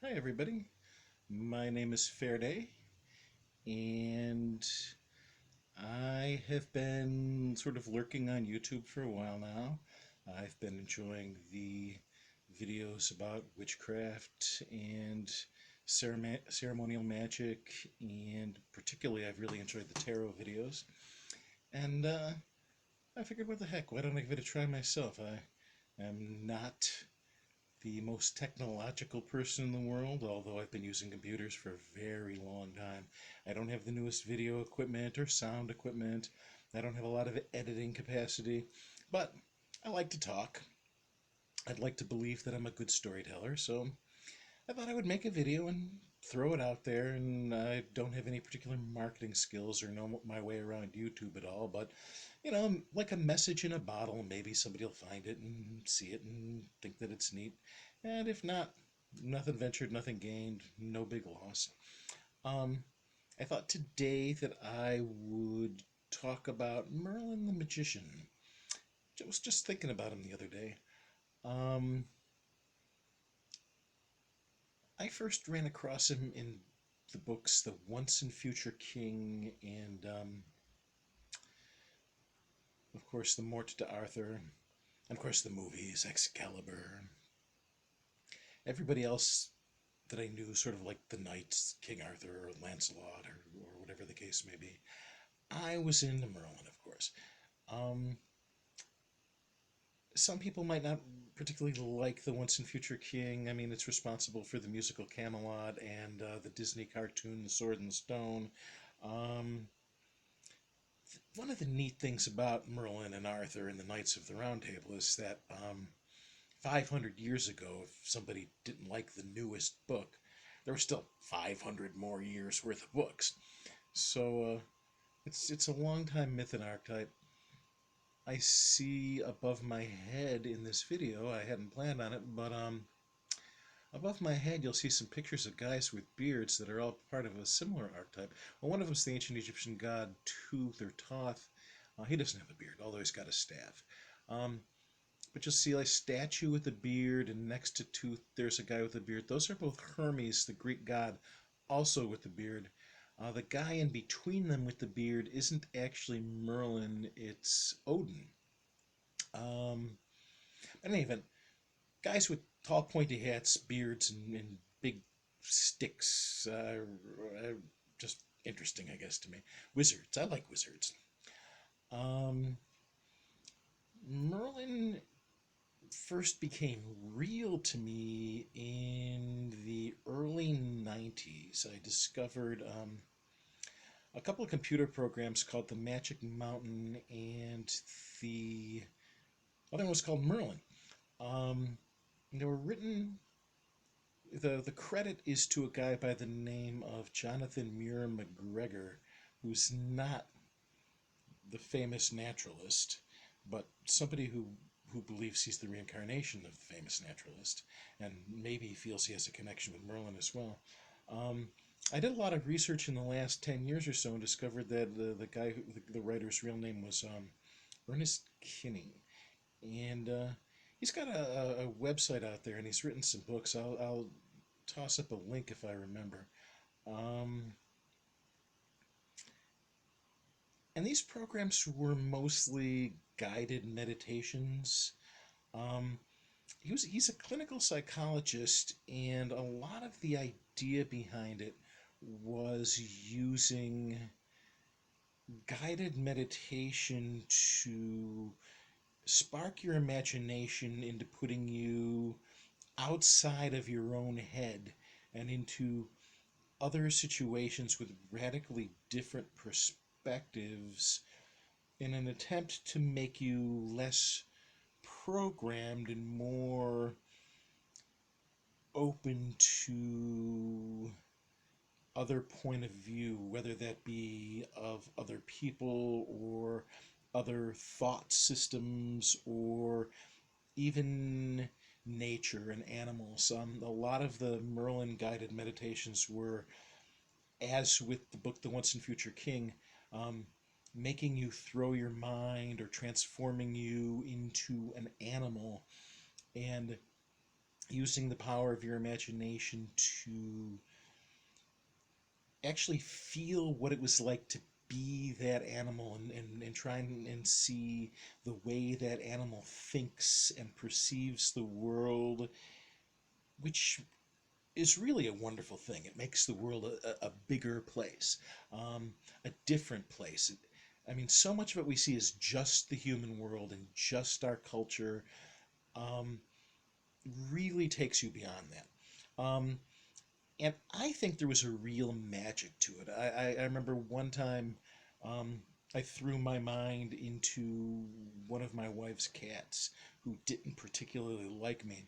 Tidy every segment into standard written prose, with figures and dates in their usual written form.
Hi everybody, my name is Fairday, and I have been sort of lurking on YouTube for a while now. I've been enjoying the videos about witchcraft and ceremonial magic, and particularly I've really enjoyed the tarot videos. And I figured, what the heck, why don't I give it a try myself? I am not the most technological person in the world, although I've been using computers for a very long time. I don't have the newest video equipment or sound equipment. I don't have a lot of editing capacity, but I like to talk. I'd like to believe that I'm a good storyteller, so I thought I would make a video and throw it out there. And I don't have any particular marketing skills or know my way around YouTube at all, but like a message in a bottle, maybe somebody will find it and see it and think that it's neat. And if not, nothing ventured, nothing gained, no big loss. Um, I thought today that I would talk about Merlin the Magician. I was just thinking about him the other day. Um, I first ran across him in the books The Once and Future King and, of course, The Morte d'Arthur, and, of course, the movies, Excalibur. Everybody else that I knew, sort of like the knights, King Arthur or Lancelot or whatever the case may be. I was into Merlin, of course. Um, some people might not particularly like The Once and Future King. I mean, it's responsible for the musical Camelot and the Disney cartoon The Sword and the Stone. Um, One of the neat things about Merlin and Arthur and the Knights of the Round Table is that 500 years ago, if somebody didn't like the newest book, there were still 500 more years worth of books. So it's a long time myth and archetype. I see above my head in this video, I hadn't planned on it, but above my head you'll see some pictures of guys with beards that are all part of a similar archetype. Well, one of them is the ancient Egyptian god Tooth or Thoth. He doesn't have a beard, although he's got a staff. Um, but you'll see a statue with a beard, and next to Tooth there's a guy with a beard. Those are both Hermes, the Greek god, also with the beard. The guy in between them with the beard isn't actually Merlin, it's Odin. In any event, guys with tall pointy hats, beards, and big sticks are just interesting, I guess, to me. Wizards, I like wizards. Um, Merlin first became real to me in the early 90s. I discovered a couple of computer programs called the Magic Mountain, and the other one was called Merlin. Um, they were written. The credit is to a guy by the name of Jonathan Muir McGregor, who's not the famous naturalist, but somebody who believes he's the reincarnation of the famous naturalist, and maybe feels he has a connection with Merlin as well. Um, I did a lot of research in the last 10 years or so and discovered that the guy, the writer's real name was Ernest Kinney. And he's got a website out there, and he's written some books. I'll toss up a link if I remember. Um, and these programs were mostly guided meditations. Um, he's a clinical psychologist, and a lot of the idea behind it was using guided meditation to spark your imagination into putting you outside of your own head and into other situations with radically different perspectives in an attempt to make you less programmed and more open to other point of view, whether that be of other people or other thought systems or even nature and animals. A lot of the Merlin guided meditations were, as with the book The Once and Future King, um, making you throw your mind or transforming you into an animal. And using the power of your imagination to actually feel what it was like to be that animal, and try and see the way that animal thinks and perceives the world, which is really a wonderful thing. It makes the world a bigger place, a different place. I mean, so much of what we see is just the human world and just our culture. Um, really takes you beyond that. And I think there was a real magic to it. I remember one time um, I threw my mind into one of my wife's cats who didn't particularly like me.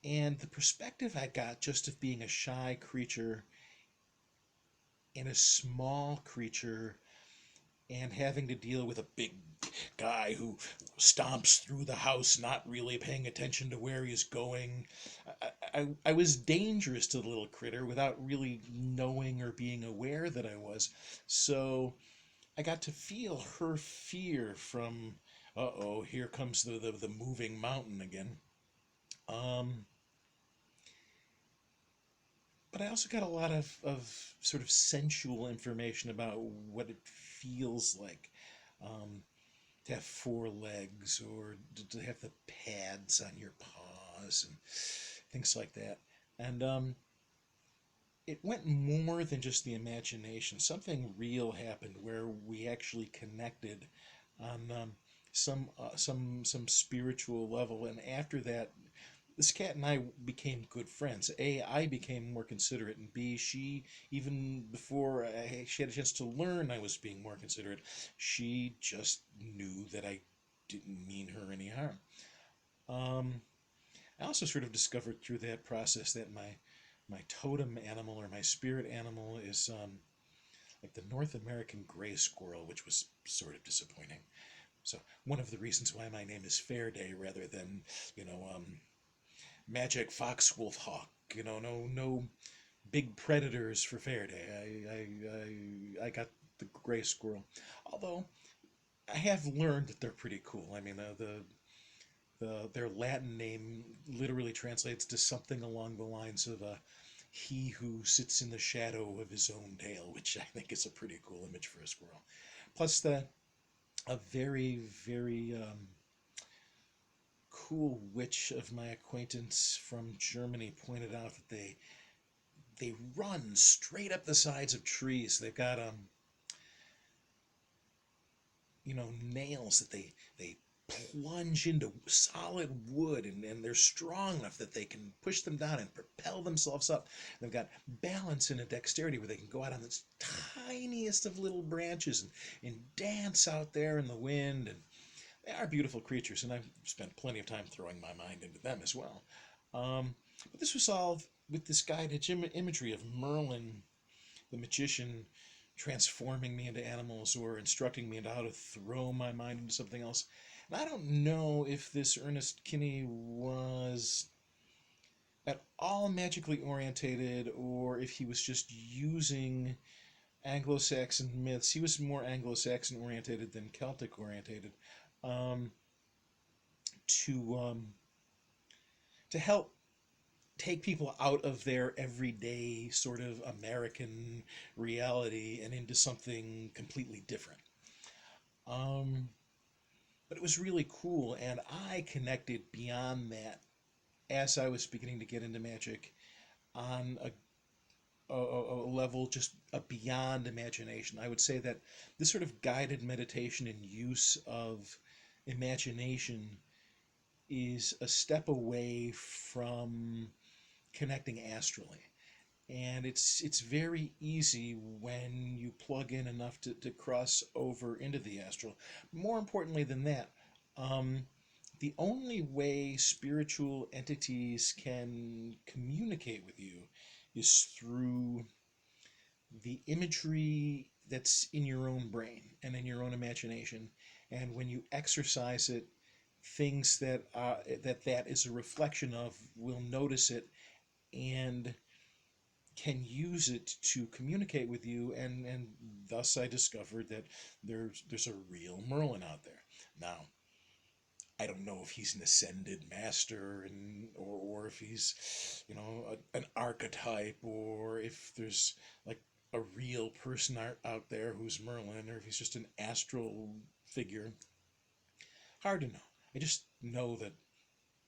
And the perspective I got just of being a shy creature and a small creature and having to deal with a big guy who stomps through the house, not really paying attention to where he's going. I was dangerous to the little critter without really knowing or being aware that I was. So I got to feel her fear from, uh-oh, here comes the moving mountain again. Um, but I also got a lot of sort of sensual information about what it feels like. To have four legs, or to have the pads on your paws and things like that. And it went more than just the imagination. Something real happened where we actually connected on some spiritual level. And after that, this cat and I became good friends. A, I became more considerate, and B, she, even before she had a chance to learn I was being more considerate, she just knew that I didn't mean her any harm. Um, I also sort of discovered through that process that my totem animal, or my spirit animal, is like the North American gray squirrel, which was sort of disappointing. So one of the reasons why my name is Fairday rather than, you know, magic foxwolf hawk. No big predators for Faraday. I got the gray squirrel. Although I have learned that they're pretty cool. I mean, their Latin name literally translates to something along the lines of "he who sits in the shadow of his own tail," which I think is a pretty cool image for a squirrel. Plus, a very cool witch of my acquaintance from Germany pointed out that they run straight up the sides of trees. They've got nails that they plunge into solid wood, and they're strong enough that they can push them down and propel themselves up. They've got balance and a dexterity where they can go out on the tiniest of little branches and dance out there in the wind. And they are beautiful creatures, and I've spent plenty of time throwing my mind into them as well. But this was all with this guided imagery of Merlin, the magician, transforming me into animals or instructing me into how to throw my mind into something else. And I don't know if this Ernest Kinney was at all magically orientated, or if he was just using Anglo-Saxon myths. He was more Anglo-Saxon orientated than Celtic orientated, um, to to help take people out of their everyday sort of American reality and into something completely different. Um, but it was really cool, and I connected beyond that as I was beginning to get into magic on a level just beyond imagination. I would say that this sort of guided meditation and use of imagination is a step away from connecting astrally. And it's very easy when you plug in enough to cross over into the astral. More importantly than that, um, the only way spiritual entities can communicate with you is through the imagery that's in your own brain and in your own imagination. And when you exercise it, things that is a reflection of will notice it and can use it to communicate with you, and thus I discovered that there's a real Merlin out there. Now, I don't know if he's an ascended master, or if he's, an archetype, or if there's like a real person out there who's Merlin, or if he's just an astral figure. Hard to know. I just know that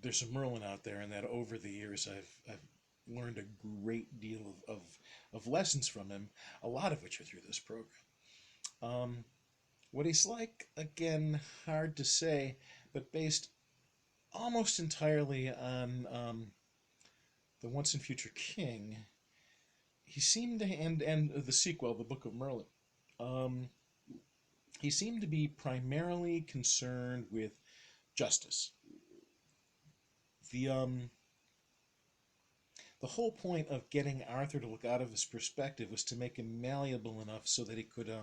there's a Merlin out there, and that over the years I've learned a great deal of lessons from him, a lot of which are through this program. What he's like, again, hard to say, but based almost entirely on the Once and Future King, he seemed to, and the sequel, the Book of Merlin, um, he seemed to be primarily concerned with justice. The the whole point of getting Arthur to look out of his perspective was to make him malleable enough so that he could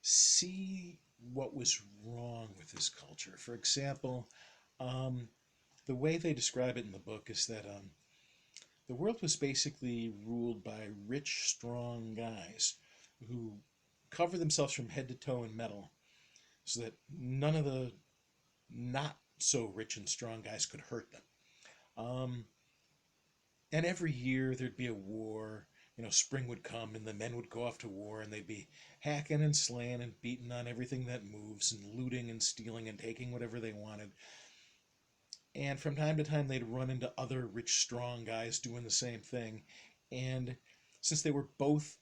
see what was wrong with his culture. For example, the way they describe it in the book is that the world was basically ruled by rich, strong guys who cover themselves from head to toe in metal so that none of the not so rich and strong guys could hurt them. And every year there'd be a war. Spring would come and the men would go off to war, and they'd be hacking and slaying and beating on everything that moves and looting and stealing and taking whatever they wanted. And from time to time they'd run into other rich, strong guys doing the same thing. And since they were both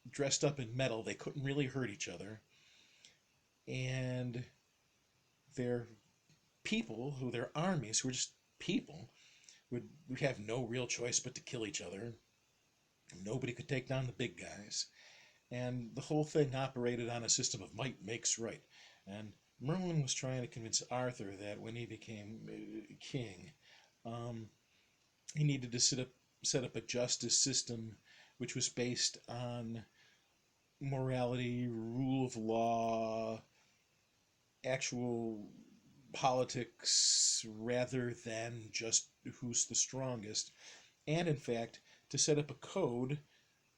dressed up in metal, they couldn't really hurt each other. And their people, their armies, who were just people, would have no real choice but to kill each other. Nobody could take down the big guys. And the whole thing operated on a system of might makes right. And Merlin was trying to convince Arthur that when he became king, he needed to set up a justice system which was based on morality, rule of law, actual politics, rather than just who's the strongest. And in fact, to set up a code,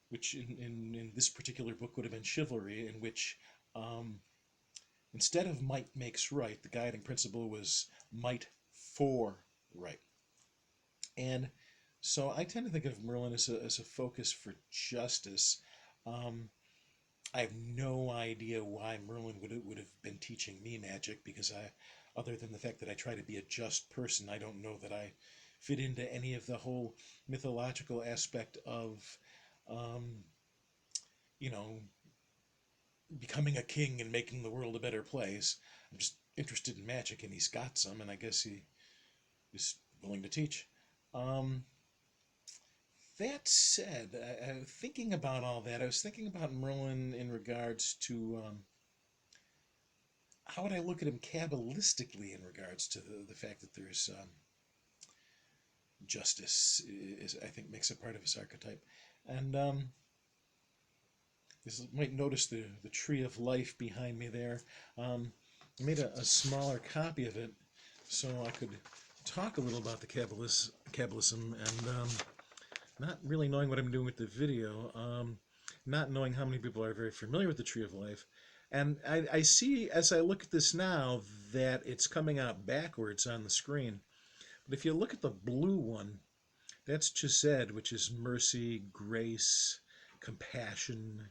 which in this particular book would have been chivalry, in which instead of might makes right, the guiding principle was might for right. And so I tend to think of Merlin as a focus for justice. I have no idea why Merlin would have been teaching me magic, because other than the fact that I try to be a just person, I don't know that I fit into any of the whole mythological aspect of, you know, becoming a king and making the world a better place. I'm just interested in magic, and he's got some, and I guess he is willing to teach. That said, thinking about all that, I was thinking about Merlin in regards to how would I look at him Kabbalistically in regards to the fact that there's justice is, I think, makes it part of his archetype. And you might notice the tree of life behind me there. I made a smaller copy of it so I could talk a little about the Kabbalism, and not really knowing what I'm doing with the video, not knowing how many people are very familiar with the Tree of Life. And I see, as I look at this now, that it's coming out backwards on the screen. But if you look at the blue one, that's Chesed, which is mercy, grace, compassion.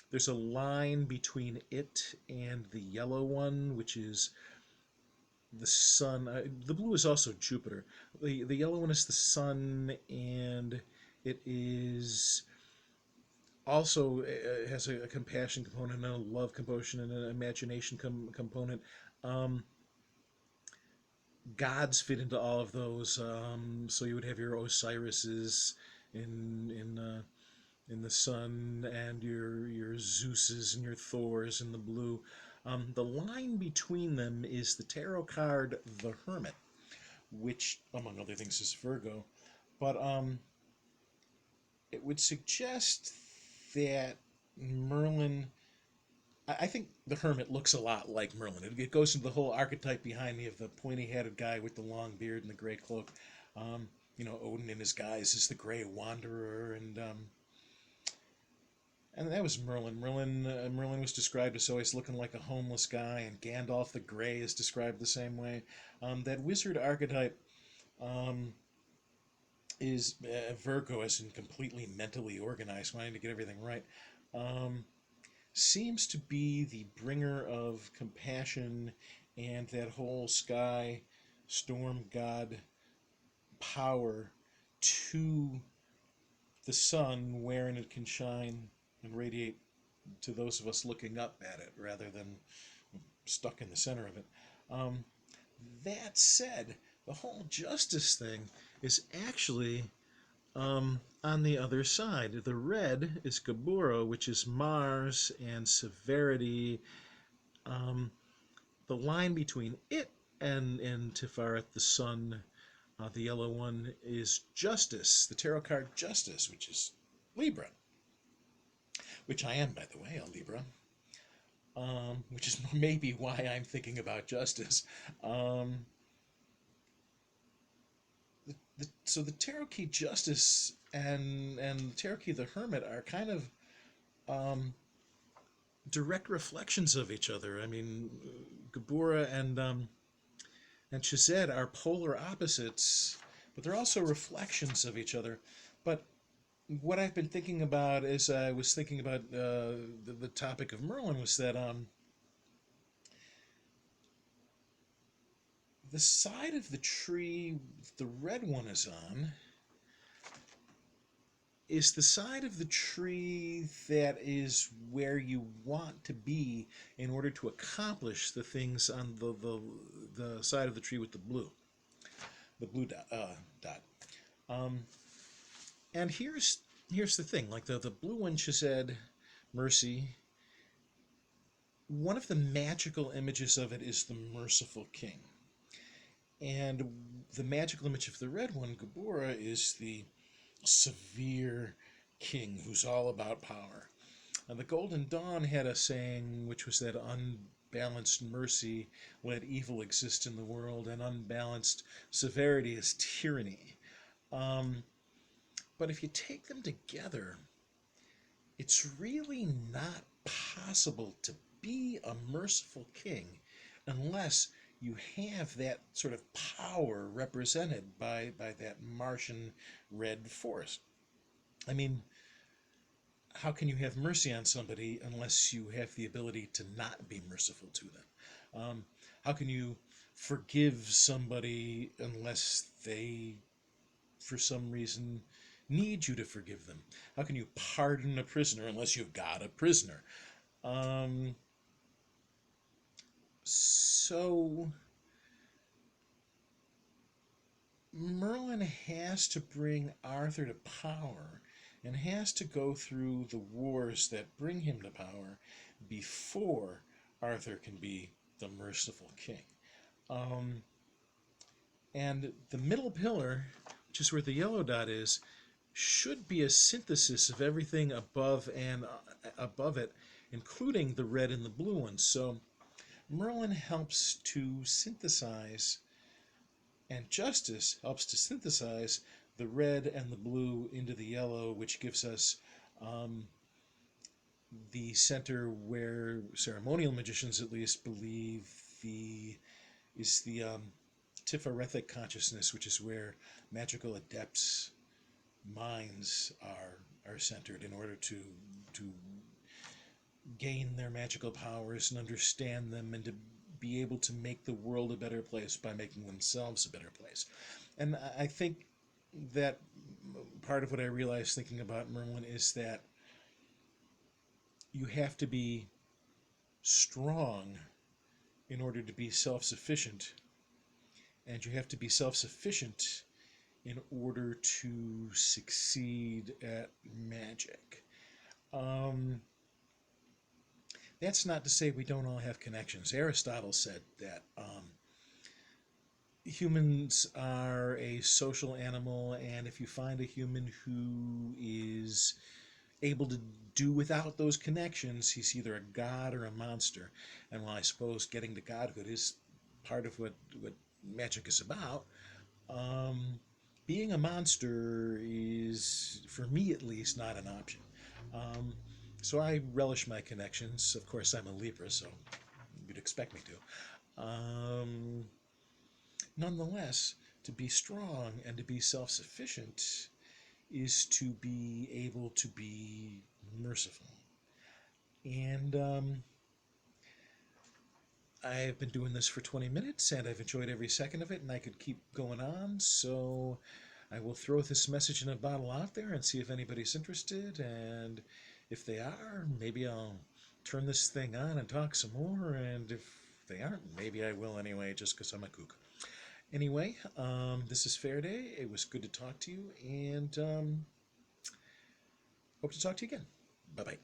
There's a line between it and the yellow one, which is the sun. The blue is also Jupiter. The yellow one is the sun, and it is also has a compassion component, and a love component, and an imagination component. Gods fit into all of those. So you would have your Osiris's in the sun, and your Zeus's and your Thor's in the blue. The line between them is the tarot card, the Hermit, which, among other things, is Virgo. But it would suggest that Merlin... I think the Hermit looks a lot like Merlin. It goes into the whole archetype behind me of the pointy-headed guy with the long beard and the gray cloak. Odin in his guise is the Gray Wanderer, and And that was Merlin. Merlin was described as always looking like a homeless guy, and Gandalf the Grey is described the same way. That wizard archetype um, is Virgo, as in completely mentally organized, wanting to get everything right. Um, Seems to be the bringer of compassion and that whole sky storm god power to the sun, wherein it can shine and radiate to those of us looking up at it rather than stuck in the center of it. Um, that said, the whole justice thing is actually on the other side. The red is Gabura, which is Mars and severity. Um, the line between it and Tiferet, the sun, the yellow one, is Justice, the tarot card Justice, which is Libra, which I am, by the way, a Libra, which is maybe why I'm thinking about justice. Um, so the tarot key Justice and the tarot key the Hermit are kind of um, direct reflections of each other. I mean, Gabura and Chazed are polar opposites, but they're also reflections of each other. But what I've been thinking about as I was thinking about the topic of Merlin was that the side of the tree the red one is on is the side of the tree that is where you want to be in order to accomplish the things on the side of the tree with the blue dot. Um, and here's the thing, like the blue one, she said, Mercy. One of the magical images of it is the merciful king, and the magical image of the red one, Gabora, is the severe king who's all about power. And the Golden Dawn had a saying, which was that unbalanced mercy let evil exist in the world, and unbalanced severity is tyranny. Um, but if you take them together, it's really not possible to be a merciful king unless you have that sort of power represented by that Martian red force. I mean, how can you have mercy on somebody unless you have the ability to not be merciful to them? How can you forgive somebody unless they, for some reason, need you to forgive them? How can you pardon a prisoner unless you've got a prisoner? Um, so Merlin has to bring Arthur to power and has to go through the wars that bring him to power before Arthur can be the merciful king. Um, and the middle pillar, which is where the yellow dot is, should be a synthesis of everything above and above it, including the red and the blue ones. So Merlin helps to synthesize, and Justice helps to synthesize the red and the blue into the yellow, which gives us the center where ceremonial magicians at least believe the Tifarethic consciousness, which is where magical adepts' minds are centered in order to gain their magical powers and understand them, and to be able to make the world a better place by making themselves a better place. And I think that part of what I realized thinking about Merlin is that you have to be strong in order to be self-sufficient, and you have to be self-sufficient in order to succeed at magic. That's not to say we don't all have connections. Aristotle said that humans are a social animal, and if you find a human who is able to do without those connections, he's either a god or a monster. And while I suppose getting to godhood is part of what magic is about, being a monster is, for me at least, not an option. Um, So I relish my connections. Of course, I'm a Libra, so you'd expect me to. Nonetheless, to be strong and to be self-sufficient is to be able to be merciful. And I've been doing this for 20 minutes and I've enjoyed every second of it, and I could keep going on. So I will throw this message in a bottle out there and see if anybody's interested. And if they are, maybe I'll turn this thing on and talk some more. And if they aren't, maybe I will anyway, just because I'm a kook. Anyway, this is Fair Day. It was good to talk to you, and hope to talk to you again. Bye-bye.